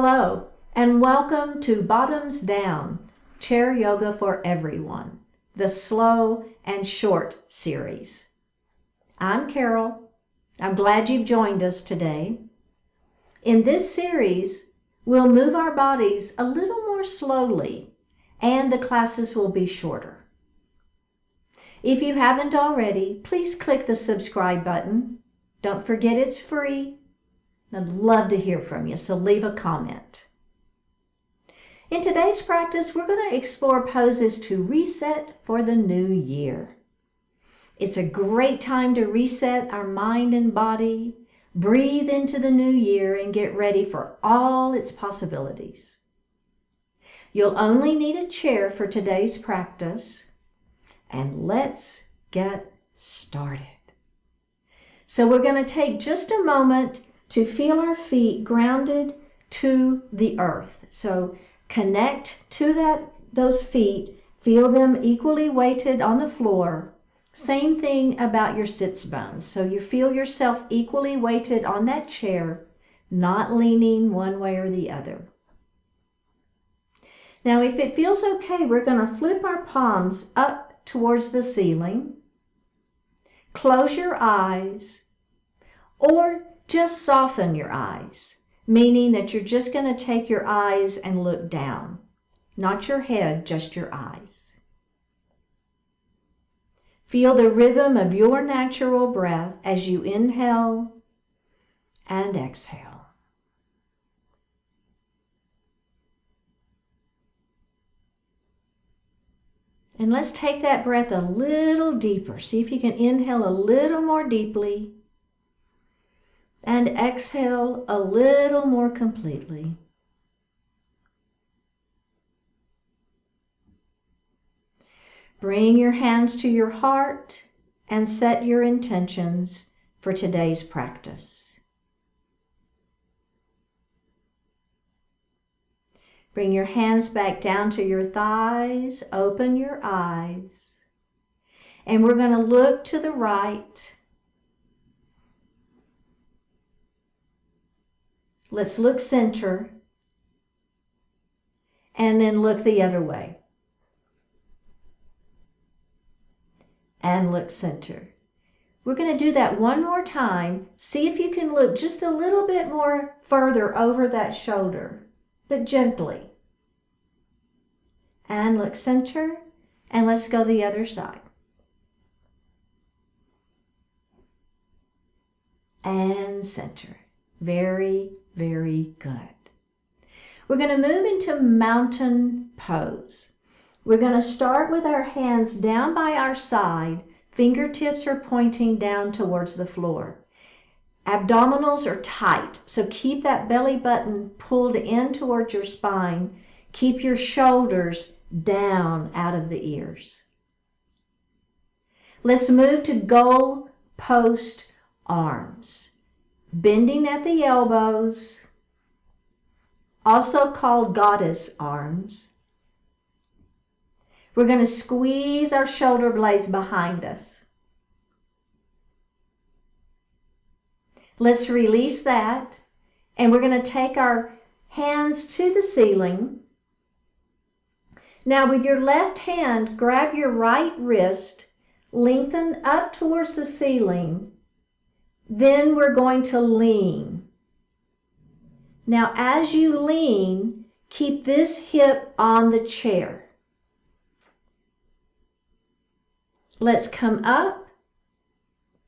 Hello, and welcome to Bottoms Down, Chair Yoga for Everyone, the Slow and Short series. I'm Carol. I'm glad you've joined us today. In this series, we'll move our bodies a little more slowly, and the classes will be shorter. If you haven't already, please click the subscribe button. Don't forget it's free. I'd love to hear from you, so leave a comment. In today's practice, we're going to explore poses to reset for the new year. It's a great time to reset our mind and body, breathe into the new year, and get ready for all its possibilities. You'll only need a chair for today's practice, and let's get started. So we're going to take just a moment to feel our feet grounded to the earth. So connect to those feet, feel them equally weighted on the floor. Same thing about your sits bones. So you feel yourself equally weighted on that chair, not leaning one way or the other. Now, if it feels okay, we're going to flip our palms up towards the ceiling. Close your eyes, or just soften your eyes, meaning that you're just going to take your eyes and look down. Not your head, just your eyes. Feel the rhythm of your natural breath as you inhale and exhale. And let's take that breath a little deeper. See if you can inhale a little more deeply and exhale a little more completely. Bring your hands to your heart and set your intentions for today's practice. Bring your hands back down to your thighs, open your eyes, and we're going to look to the right. Let's look center, and then look the other way. And look center. We're going to do that one more time. See if you can look just a little bit more further over that shoulder, but gently. And look center, and let's go the other side. And center. Very, very good. We're going to move into mountain pose. We're going to start with our hands down by our side. Fingertips are pointing down towards the floor. Abdominals are tight, so keep that belly button pulled in towards your spine. Keep your shoulders down out of the ears. Let's move to goal post arms. Bending at the elbows, also called goddess arms. We're going to squeeze our shoulder blades behind us. Let's release that, and we're going to take our hands to the ceiling. Now with your left hand, grab your right wrist, lengthen up towards the ceiling. Then we're going to lean. Now as you lean, keep this hip on the chair. Let's come up.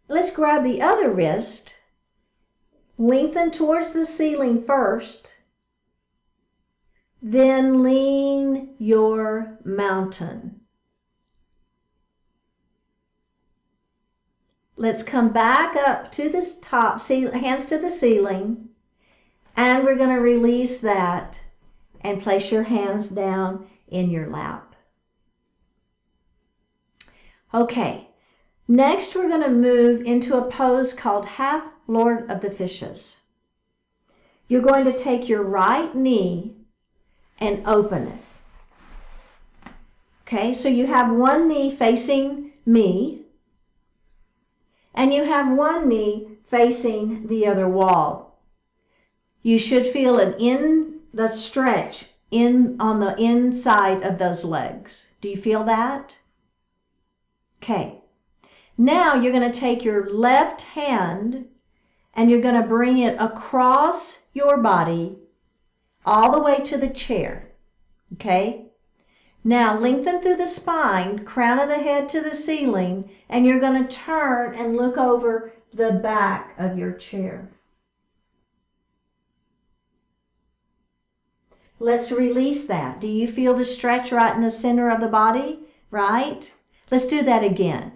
Let's grab the other wrist. Lengthen towards the ceiling first. Then lean your mountain. Let's come back up to this top, hands to the ceiling, and we're going to release that and place your hands down in your lap. Okay, next we're going to move into a pose called Half Lord of the Fishes. You're going to take your right knee and open it. Okay, so you have one knee facing me, and you have one knee facing the other wall. You should feel an the stretch on the inside of those legs. Do you feel that? Okay. Now you're going to take your left hand and you're going to bring it across your body all the way to the chair. Okay? Now lengthen through the spine, crown of the head to the ceiling, and you're going to turn and look over the back of your chair. Let's release that. Do you feel the stretch right in the center of the body? Right? Let's do that again.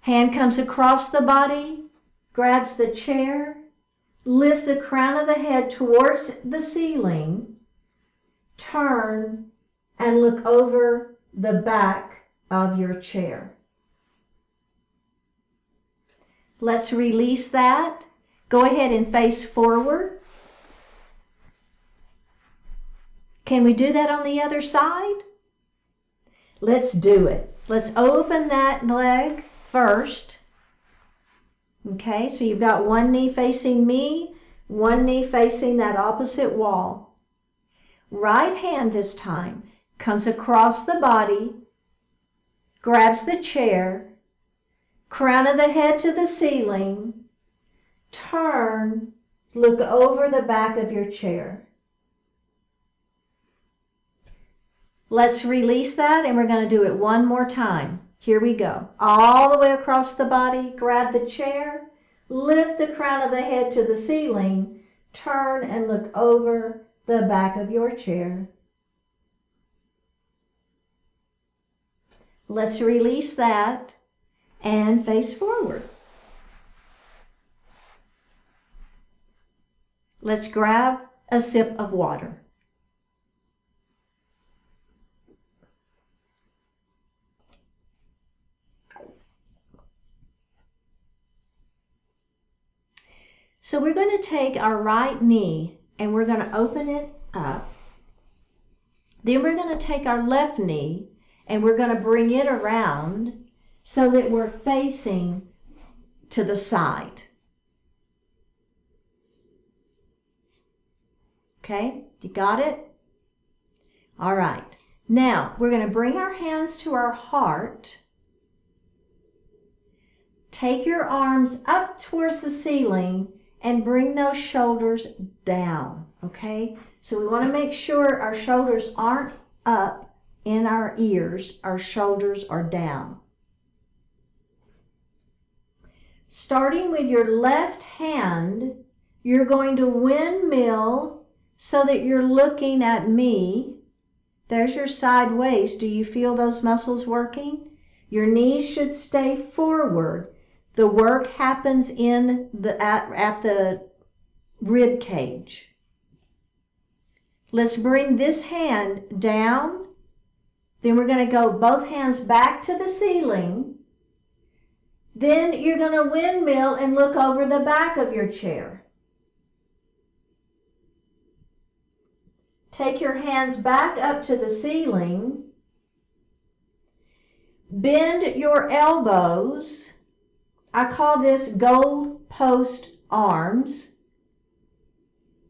Hand comes across the body, grabs the chair, lift the crown of the head towards the ceiling, turn, and look over the back of your chair. Let's release that. Go ahead and face forward. Can we do that on the other side? Let's do it. Let's open that leg first. Okay, so you've got one knee facing me, one knee facing that opposite wall. Right hand this time comes across the body, grabs the chair, crown of the head to the ceiling, turn, look over the back of your chair. Let's release that, and we're going to do it one more time. Here we go. All the way across the body, grab the chair, lift the crown of the head to the ceiling, turn and look over the back of your chair. Let's release that and face forward. Let's grab a sip of water. So we're going to take our right knee and we're going to open it up. Then we're going to take our left knee and we're going to bring it around so that we're facing to the side. Okay, you got it? All right. Now we're going to bring our hands to our heart. Take your arms up towards the ceiling and bring those shoulders down, okay? So we want to make sure our shoulders aren't up in our ears. Our shoulders are down. Starting with your left hand, you're going to windmill so that you're looking at me. There's your sideways. Do you feel those muscles working? Your knees should stay forward. The work happens in at the rib cage. Let's bring this hand down. Then we're going to go both hands back to the ceiling. Then you're going to windmill and look over the back of your chair. Take your hands back up to the ceiling. Bend your elbows. I call this gold post arms.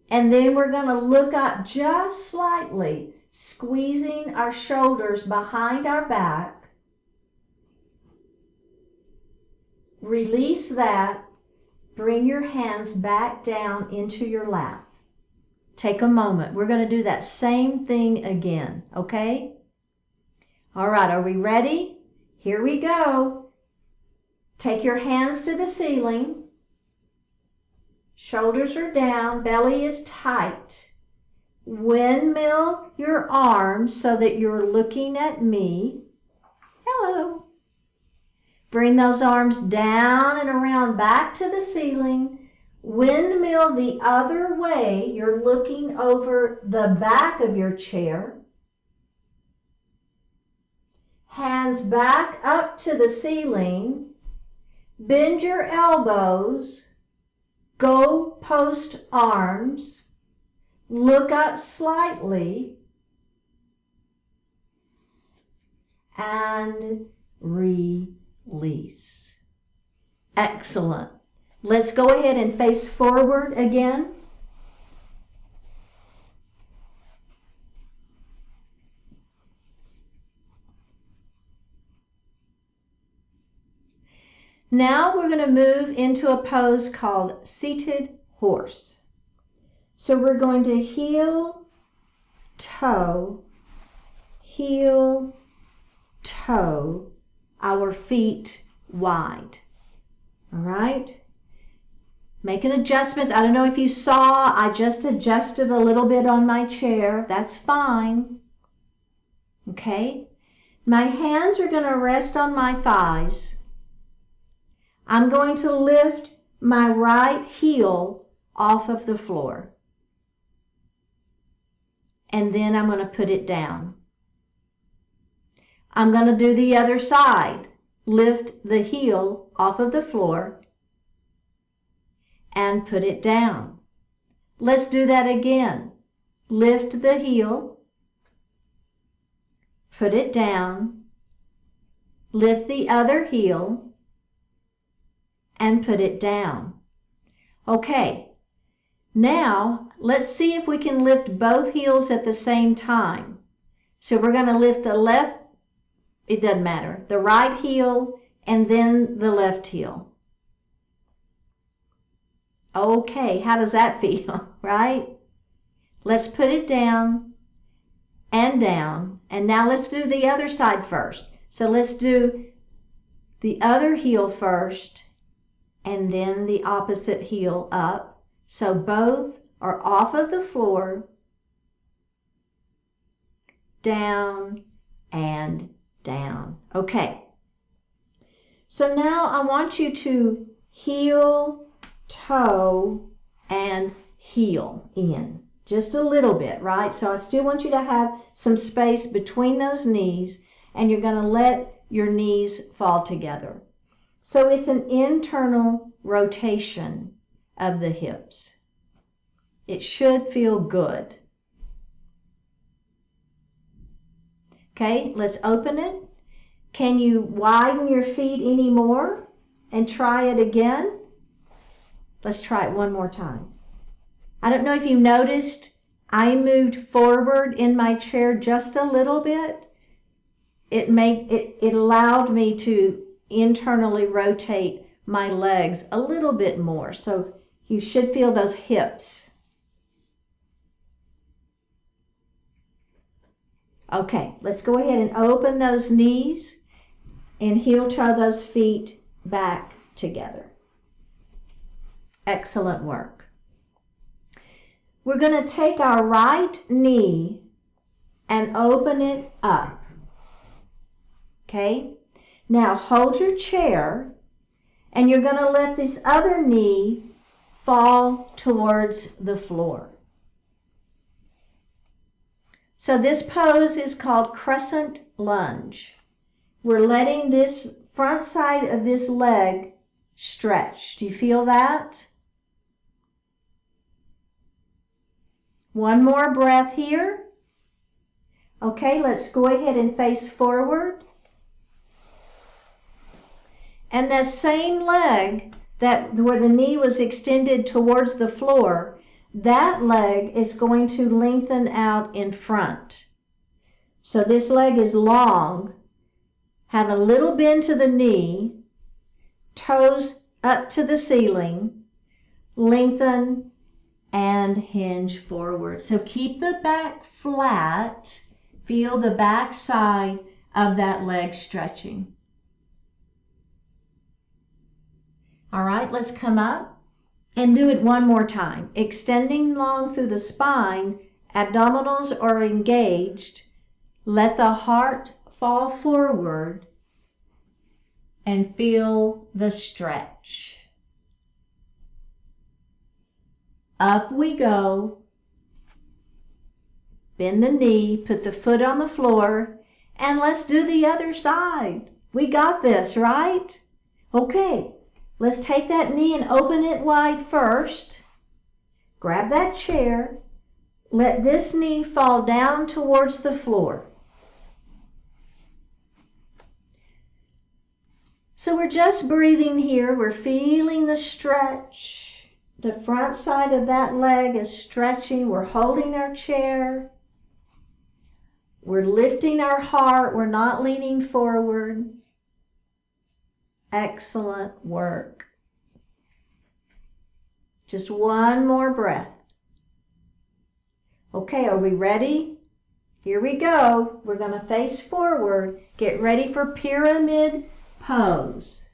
And then we're going to look up just slightly, squeezing our shoulders behind our back. Release that. Bring your hands back down into your lap. Take a moment. We're going to do that same thing again, okay? All right, are we ready? Here we go. Take your hands to the ceiling. Shoulders are down, belly is tight. Windmill your arms so that you're looking at me. Hello. Bring those arms down and around back to the ceiling. Windmill the other way. You're looking over the back of your chair. Hands back up to the ceiling. Bend your elbows, go post arms, look up slightly, and release. Excellent. Let's go ahead and face forward again. Now we're going to move into a pose called seated horse. So we're going to heel, toe, our feet wide. All right? Making adjustments. I don't know if you saw, I just adjusted a little bit on my chair. That's fine. Okay? My hands are going to rest on my thighs. I'm going to lift my right heel off of the floor. And then I'm going to put it down. I'm going to do the other side. Lift the heel off of the floor and put it down. Let's do that again. Lift the heel, put it down, lift the other heel, and put it down. Okay, now let's see if we can lift both heels at the same time. So we're going to lift the left, it doesn't matter, the right heel and then the left heel. Okay, how does that feel, right? Let's put it down, and now let's do the other side first. So let's do the other heel first, and then the opposite heel up. So both are off of the floor, down and down. Okay. So now I want you to heel, toe, and heel in. Just a little bit, right? So I still want you to have some space between those knees, and you're going to let your knees fall together. So it's an internal rotation of the hips. It should feel good. Okay, let's open it. Can you widen your feet any more and try it again? Let's try it one more time. I don't know if you noticed, I moved forward in my chair just a little bit. It allowed me to internally rotate my legs a little bit more. So you should feel those hips. Okay, let's go ahead and open those knees and heel toe those feet back together. Excellent work. We're going to take our right knee and open it up. Okay? Now hold your chair, and you're going to let this other knee fall towards the floor. So this pose is called Crescent Lunge. We're letting this front side of this leg stretch. Do you feel that? One more breath here. Okay, let's go ahead and face forward. And that same leg where the knee was extended towards the floor, that leg is going to lengthen out in front. So this leg is long, have a little bend to the knee, toes up to the ceiling, lengthen and hinge forward. So keep the back flat, feel the back side of that leg stretching. All right, let's come up and do it one more time. Extending long through the spine, abdominals are engaged. Let the heart fall forward and feel the stretch. Up we go. Bend the knee, put the foot on the floor, and let's do the other side. We got this, right? Okay. Let's take that knee and open it wide first. Grab that chair. Let this knee fall down towards the floor. So we're just breathing here. We're feeling the stretch. The front side of that leg is stretching. We're holding our chair. We're lifting our heart. We're not leaning forward. Excellent work. Just one more breath. Okay, are we ready? Here we go. We're going to face forward. Get ready for pyramid pose.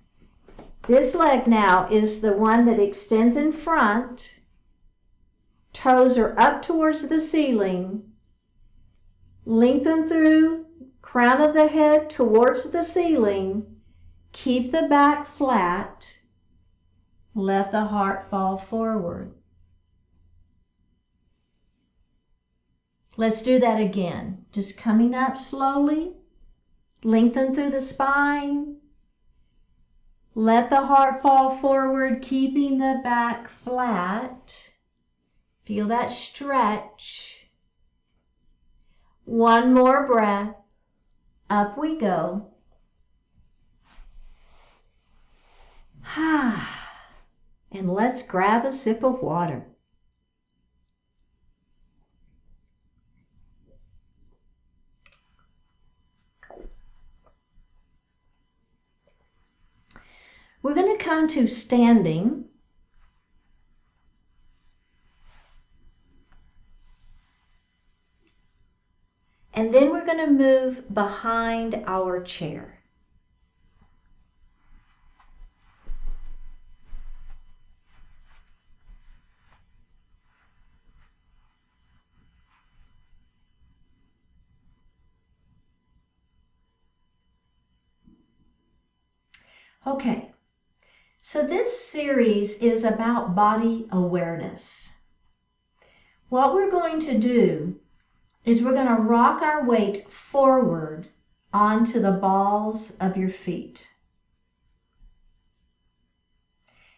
This leg now is the one that extends in front. Toes are up towards the ceiling. Lengthen through crown of the head towards the ceiling. Keep the back flat. Let the heart fall forward. Let's do that again. Just coming up slowly. Lengthen through the spine. Let the heart fall forward, keeping the back flat. Feel that stretch. One more breath. Up we go. And let's grab a sip of water. We're going to come to standing. And then we're going to move behind our chair. Okay, so this series is about body awareness. What we're going to do is we're going to rock our weight forward onto the balls of your feet.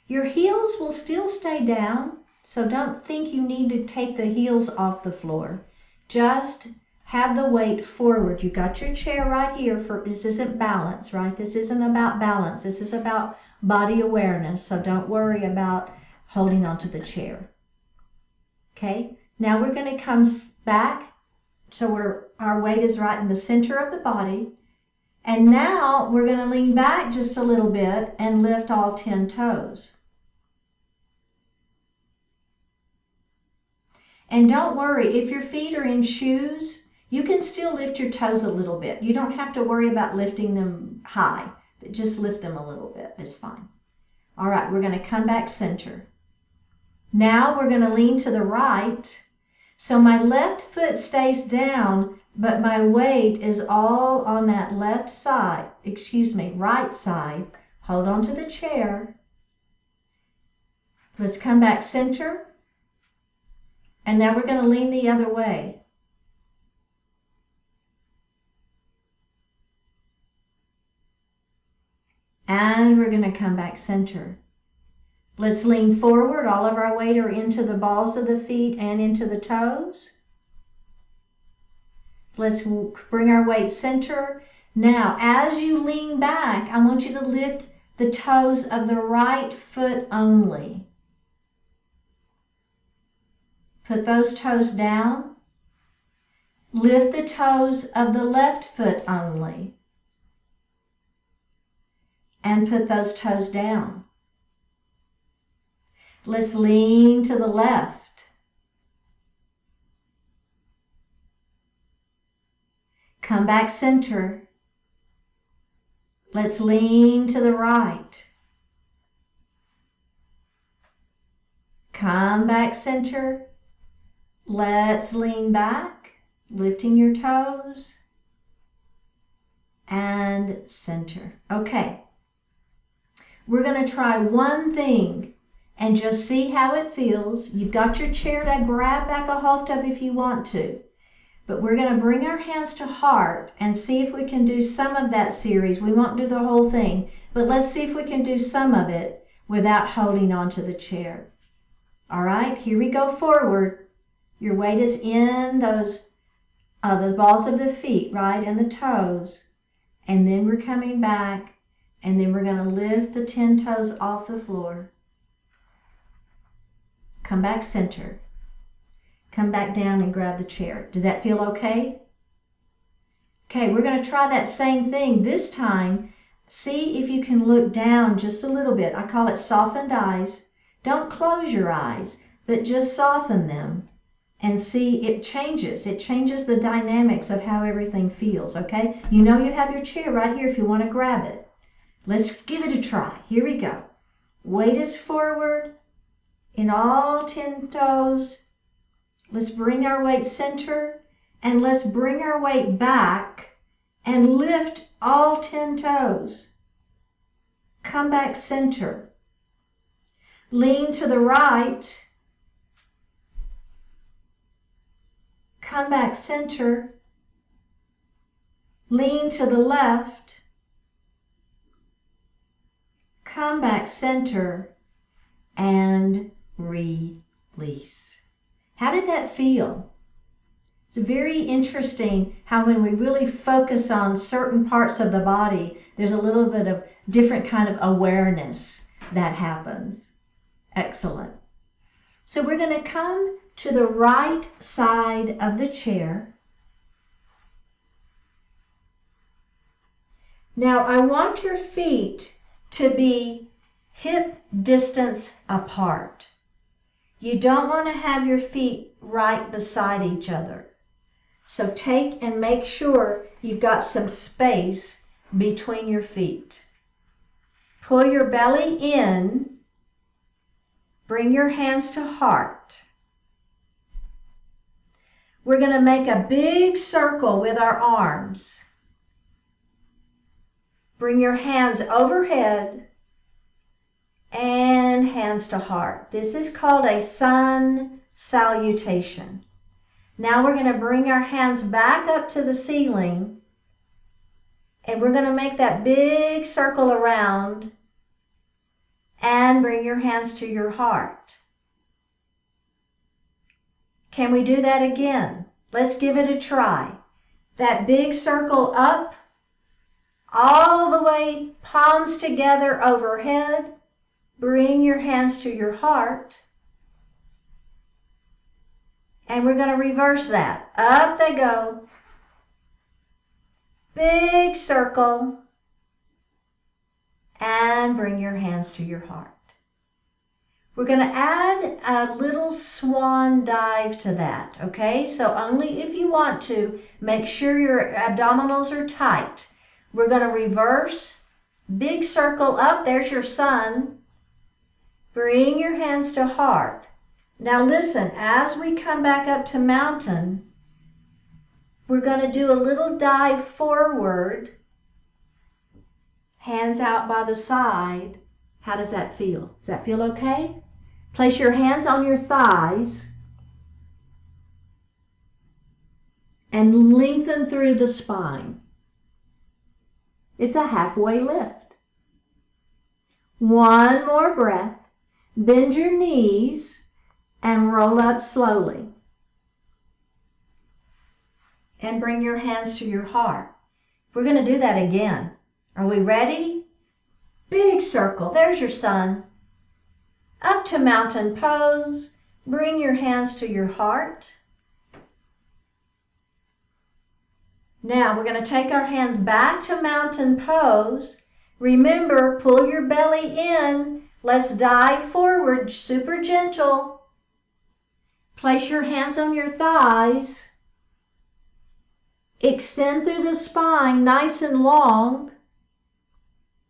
Your heels will still stay down, so don't think you need to take the heels off the floor. Just have the weight forward. You got your chair right here. This isn't balance, right? This isn't about balance. This is about body awareness, so don't worry about holding onto the chair. Okay, now we're going to come back. So our weight is right in the center of the body. And now we're going to lean back just a little bit and lift all 10 toes. And don't worry, if your feet are in shoes, you can still lift your toes a little bit. You don't have to worry about lifting them high, but just lift them a little bit. It's fine. All right, we're going to come back center. Now we're going to lean to the right. So my left foot stays down, but my weight is all on that right side. Hold on to the chair. Let's come back center. And now we're going to lean the other way. And we're going to come back center. Let's lean forward. All of our weight are into the balls of the feet and into the toes. Let's bring our weight center. Now, as you lean back, I want you to lift the toes of the right foot only. Put those toes down. Lift the toes of the left foot only. And put those toes down. Let's lean to the left. Come back center. Let's lean to the right. Come back center. Let's lean back, lifting your toes. And center. Okay. We're going to try one thing and just see how it feels. You've got your chair to grab back a hold of if you want to. But we're going to bring our hands to heart and see if we can do some of that series. We won't do the whole thing, but let's see if we can do some of it without holding onto the chair. All right, here we go forward. Your weight is in those balls of the feet, right, and the toes. And then we're coming back, and then we're going to lift the 10 toes off the floor. Come back center. Come back down and grab the chair. Did that feel okay? Okay, we're going to try that same thing. This time, See if you can look down just a little bit. I call it softened eyes. Don't close your eyes, but just soften them and see it changes. It changes the dynamics of how everything feels, okay? You know you have your chair right here if you want to grab it. Let's give it a try. Here we go. Weight is forward in all 10 toes. Let's bring our weight center and let's bring our weight back and lift all 10 toes. Come back center. Lean to the right. Come back center. Lean to the left. Come back center and release. How did that feel? It's very interesting how when we really focus on certain parts of the body, there's a little bit of different kind of awareness that happens. Excellent. So we're going to come to the right side of the chair. Now I want your feet to be hip distance apart. You don't want to have your feet right beside each other. So take and make sure you've got some space between your feet. Pull your belly in. Bring your hands to heart. We're going to make a big circle with our arms. Bring your hands overhead and hands to heart. This is called a sun salutation. Now we're going to bring our hands back up to the ceiling and we're going to make that big circle around and bring your hands to your heart. Can we do that again? Let's give it a try. That big circle up, all the way, palms together overhead. Bring your hands to your heart. And we're going to reverse that. Up they go. Big circle. And bring your hands to your heart. We're going to add a little swan dive to that, okay? So only if you want to, make sure your abdominals are tight. We're going to reverse, big circle up, there's your sun. Bring your hands to heart. Now listen, as we come back up to mountain, we're going to do a little dive forward. Hands out by the side. How does that feel? Does that feel okay? Place your hands on your thighs and lengthen through the spine. It's a halfway lift. One more breath. Bend your knees and roll up slowly. And bring your hands to your heart. We're going to do that again. Are we ready? Big circle. There's your sun. Up to mountain pose. Bring your hands to your heart. Now we're going to take our hands back to mountain pose. Remember, pull your belly in. Let's dive forward, super gentle. Place your hands on your thighs. Extend through the spine, nice and long.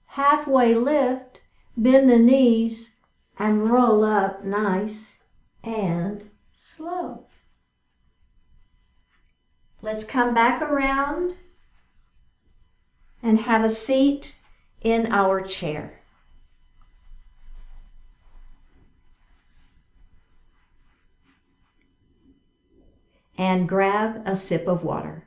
Halfway lift, bend the knees, and roll up nice and slow. Let's come back around and have a seat in our chair. And grab a sip of water.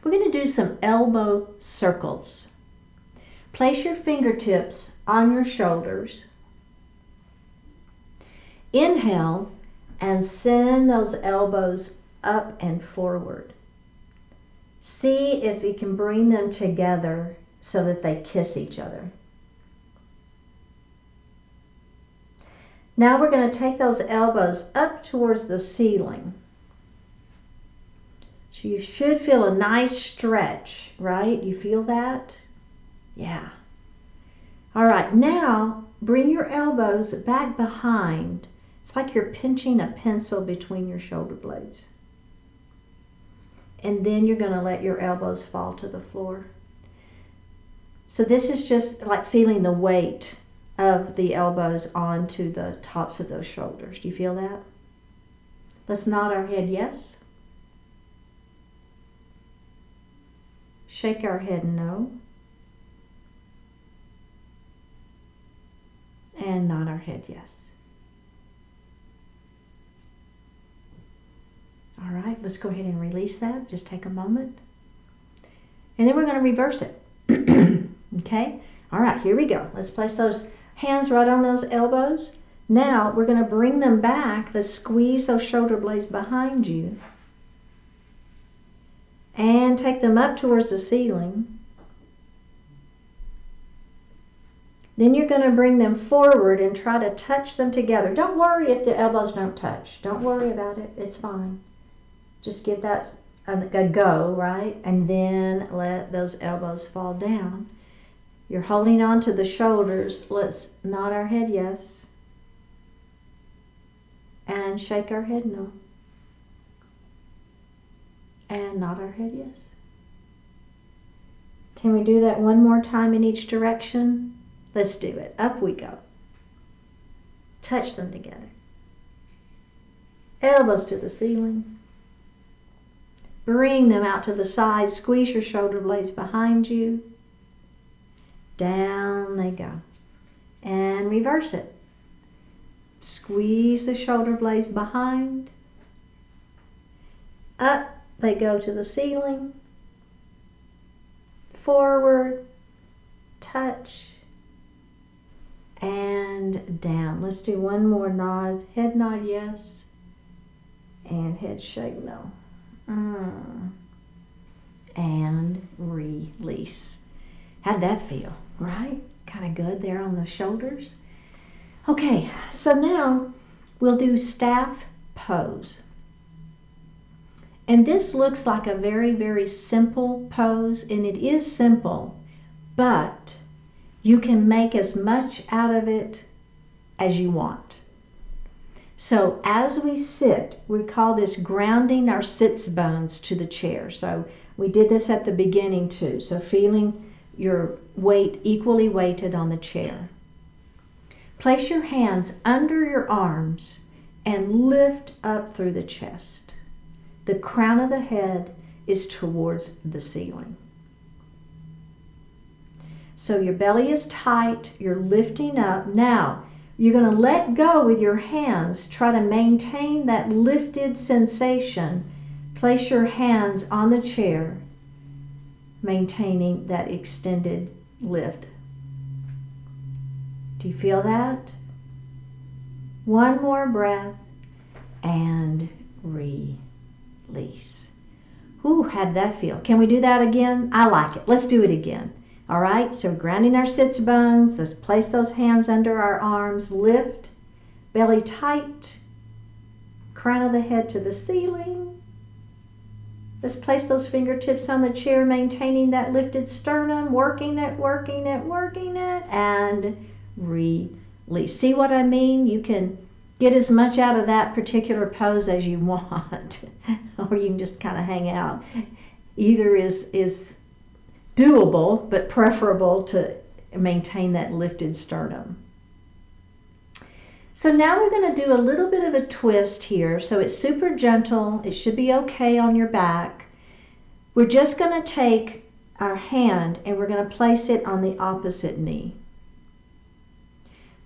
We're going to do some elbow circles. Place your fingertips on your shoulders. Inhale and send those elbows up and forward. See if you can bring them together so that they kiss each other. Now we're going to take those elbows up towards the ceiling. So you should feel a nice stretch, right? You feel that? Yeah. All right, now bring your elbows back behind. It's like you're pinching a pencil between your shoulder blades. And then you're going to let your elbows fall to the floor. So this is just like feeling the weight of the elbows onto the tops of those shoulders. Do you feel that? Let's nod our head yes. Shake our head no. And nod our head yes. All right, let's go ahead and release that. Just take a moment. And then we're going to reverse it. Okay? All right, here we go. Let's place those hands right on those elbows. Now we're going to bring them back. Let's squeeze those shoulder blades behind you. And take them up towards the ceiling. Then you're going to bring them forward and try to touch them together. Don't worry if the elbows don't touch. Don't worry about it. It's fine. Just give that a go, right? And then let those elbows fall down. You're holding on to the shoulders. Let's nod our head yes. And shake our head no. And nod our head yes. Can we do that one more time in each direction? Let's do it. Up we go. Touch them together. Elbows to the ceiling. Bring them out to the side. Squeeze your shoulder blades behind you. Down they go. And reverse it. Squeeze the shoulder blades behind. Up they go to the ceiling. Forward. Touch. And down. Let's do one more nod. Head nod yes. And head shake no. And release. How'd that feel? Right? Kind of good there on the shoulders. Okay, so now we'll do staff pose. And this looks like a very, very simple pose, and it is simple, but you can make as much out of it as you want. So as we sit, we call this grounding our sits bones to the chair. So we did this at the beginning too. So feeling your weight equally weighted on the chair. Place your hands under your arms and lift up through the chest. The crown of the head is towards the ceiling. So your belly is tight, you're lifting up. Now, you're going to let go with your hands. Try to maintain that lifted sensation. Place your hands on the chair, maintaining that extended lift. Do you feel that? One more breath and release. Ooh, how'd that feel? Can we do that again? I like it. Let's do it again. All right, so grounding our sits bones. Let's place those hands under our arms. Lift, belly tight, crown of the head to the ceiling. Let's place those fingertips on the chair, maintaining that lifted sternum, working it, and release. See what I mean? You can get as much out of that particular pose as you want, or you can just kind of hang out. Either is doable, but preferable to maintain that lifted sternum. So now we're going to do a little bit of a twist here. So it's super gentle. It should be okay on your back. We're just going to take our hand and we're going to place it on the opposite knee.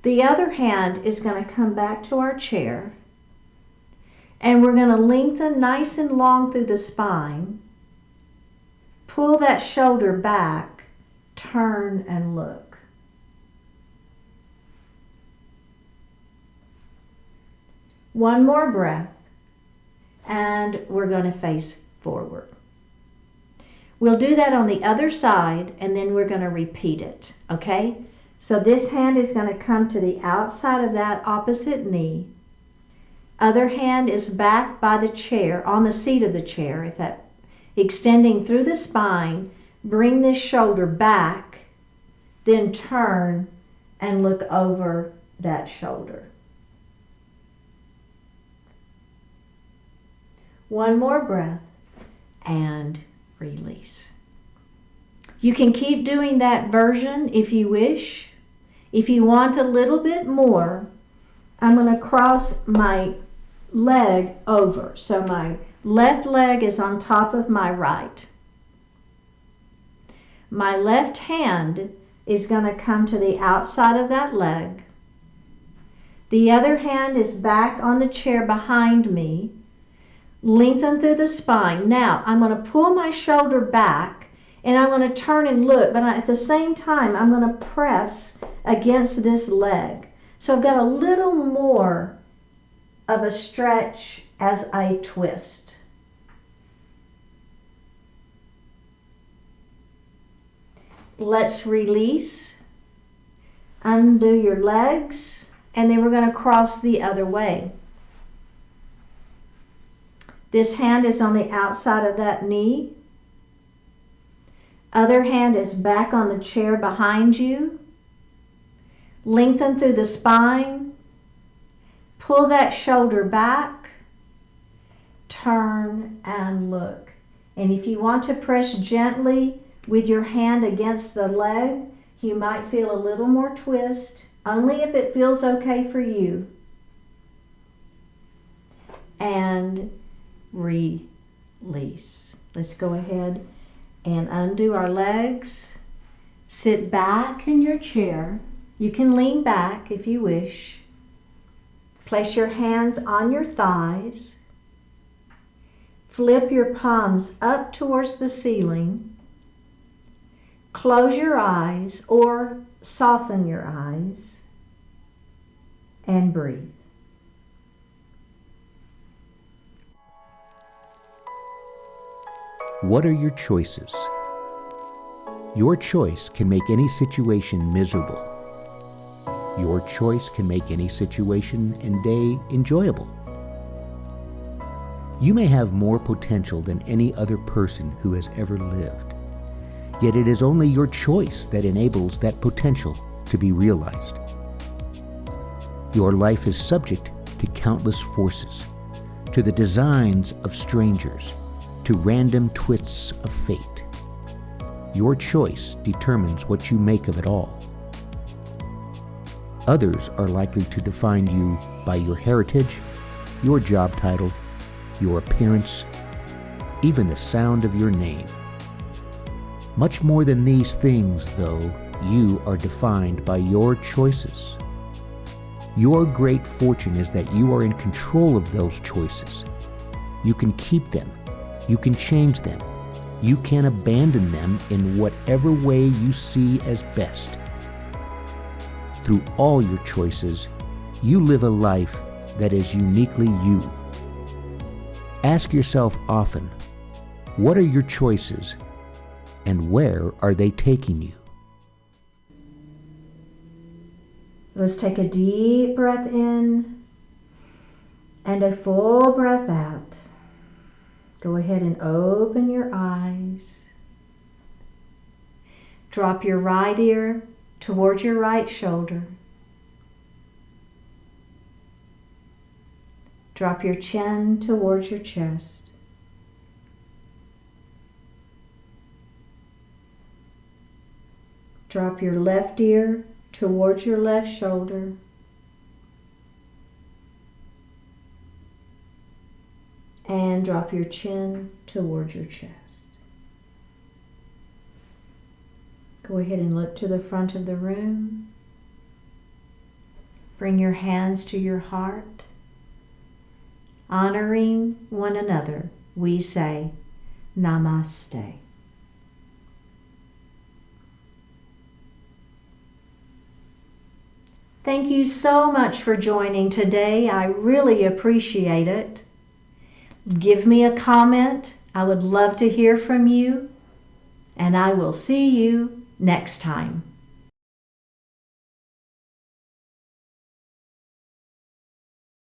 The other hand is going to come back to our chair, and we're going to lengthen nice and long through the spine. Pull that shoulder back, turn and look. One more breath, and we're going to face forward. We'll do that on the other side, and then we're going to repeat it, okay? So this hand is going to come to the outside of that opposite knee. Other hand is back by the chair, on the seat of the chair, if that, extending through the spine. Bring this shoulder back, then turn and look over that shoulder. One more breath and release. You can keep doing that version if you wish. If you want a little bit more, I'm going to cross my leg over. So my left leg is on top of my right. My left hand is going to come to the outside of that leg. The other hand is back on the chair behind me. Lengthen through the spine. Now I'm going to pull my shoulder back and I'm going to turn and look, but at the same time I'm going to press against this leg. So I've got a little more of a stretch as I twist. Let's release. Undo your legs, and then we're going to cross the other way. This hand is on the outside of that knee. Other hand is back on the chair behind you. Lengthen through the spine. Pull that shoulder back. Turn and look. And if you want to press gently with your hand against the leg, you might feel a little more twist, only if it feels okay for you. And release. Let's go ahead and undo our legs. Sit back in your chair. You can lean back if you wish. Place your hands on your thighs. Flip your palms up towards the ceiling. Close your eyes or soften your eyes and breathe. What are your choices? Your choice can make any situation miserable. Your choice can make any situation and day enjoyable. You may have more potential than any other person who has ever lived. Yet it is only your choice that enables that potential to be realized. Your life is subject to countless forces, to the designs of strangers, to random twists of fate. Your choice determines what you make of it all. Others are likely to define you by your heritage, your job title, your appearance, even the sound of your name. Much more than these things, though, you are defined by your choices. Your great fortune is that you are in control of those choices. You can keep them. You can change them. You can abandon them in whatever way you see as best. Through all your choices, you live a life that is uniquely you. Ask yourself often, what are your choices and where are they taking you? Let's take a deep breath in and a full breath out. Go ahead and open your eyes. Drop your right ear towards your right shoulder. Drop your chin towards your chest. Drop your left ear towards your left shoulder. And drop your chin towards your chest. Go ahead and look to the front of the room. Bring your hands to your heart. Honoring one another, we say, Namaste. Thank you so much for joining today. I really appreciate it. Give me a comment. I would love to hear from you. And I will see you next time.